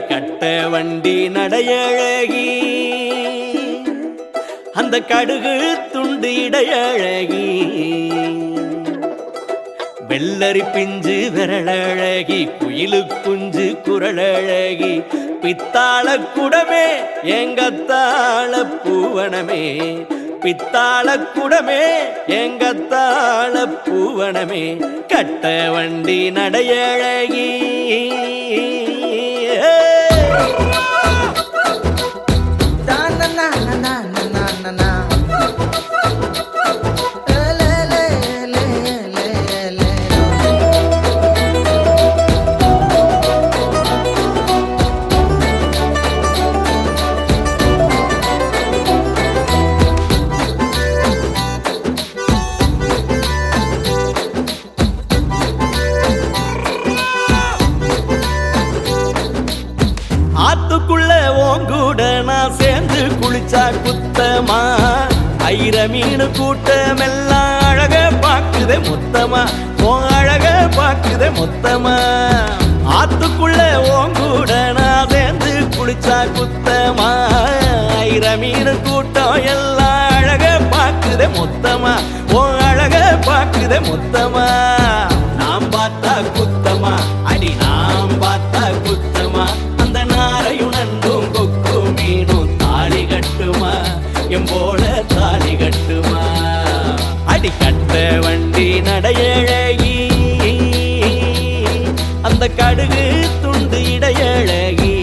கட்ட வண்டி நடையழகி அந்த கடுகு துண்டு இடையழகி வெள்ளரி பிஞ்சு விரலழகி குயிலு குஞ்சு குரலழகி பித்தாள குடமே எங்கத்தாள பூவனமே பித்தாள குடமே எங்கத்தாள பூவனமே கட்ட வண்டி நடையழகி ஆத்துக்குள்ள ஓங்கூட நான் சேர்ந்து குளிச்சா குத்தமா ஐர மீனு கூட்டமெல்லாம் அழக பாக்குதே மொத்தமா அழக பாக்குதே மொத்தமா ஆத்துக்குள்ள ஓங்கூட நான் சேர்ந்து குளிச்சா குத்தமா ஐர மீனு கூட்டம் எல்லாம் அழக பாக்குதே மொத்தமா அழக பாக்குதே மொத்தமா நாம் பார்த்தா குத்தமா அடி நாம் பார்த்தா குத்தமா அந்த நாரையும் நண்டும் கொக்கு மீனும் தாலி கட்டுமா எம்போல தாலி கட்டுமா அடி கட்ட வண்டி நடையழகி அந்த கடுகு துண்டு இடையழகி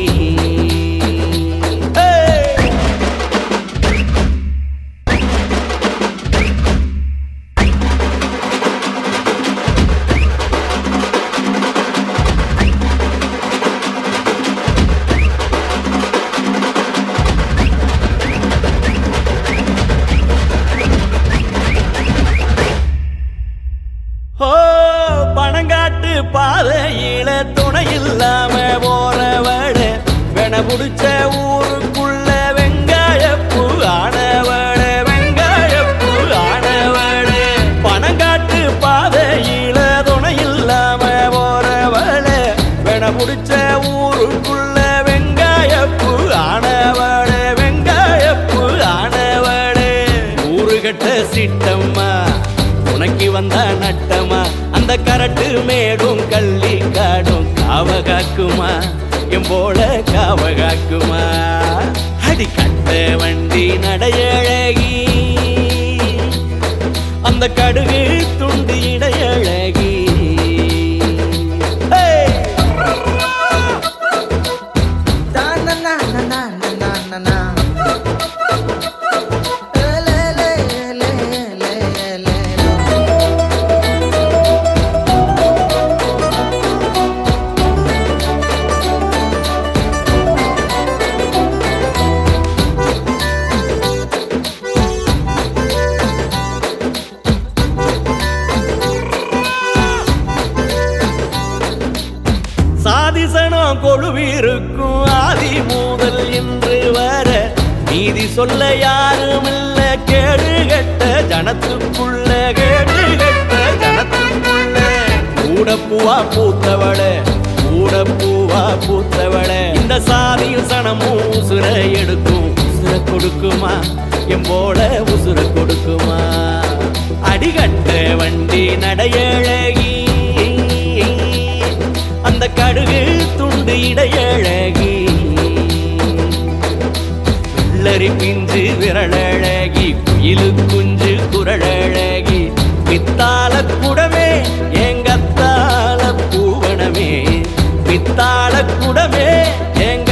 பணங்காட்டு பாதையில துணை இல்லாம போறவள வென புடிச்ச ஊருக்குள்ள வெங்காயப்பூ ஆனவள வெங்காயப்பூ ஆனவள பணங்காட்டு பாதையில துணை இல்லாம போறவள வென புடிச்ச ஊருக்குள்ள வெங்காயப்பூ ஆனவள வெங்காயப்பூ ஆனவள ஊருகட்ட சிட்டம்மா உனக்கு வந்த நட்டமா அந்த கரட்டு மேடும் கள்ளி காடும் காவகாக்குமா எம்போல காவகாக்குமா அடி கட்ட வண்டி நடையழகி அந்த கடுகு துண்டு இடையழகி சாதிசனம் கொழுவிருக்கும் ஆதி முதல் இன்று வர நீதி சொல்ல யாரும் இல்ல கேடு கட்ட ஜனத்துக்குள்ள கேடு கட்ட ஜனத்துக்குள்ள கூடப்பூவா பூத்தவள கூடப்பூவா பூத்தவள இந்த சாதியும் சனமும் உசுர எடுக்கும் உசுர கொடுக்குமா எம்போல உசுர கொடுக்குமா அடிகட்ட வண்டி நடையழகி அந்த கடுகு துண்டு இடையழகி வெள்ளரி பிஞ்சு விரலழகி குயிலு குஞ்சு குரலழகி பித்தாள குடமே எங்கத்தாள பூவனமே பித்தாள குடமே எங்க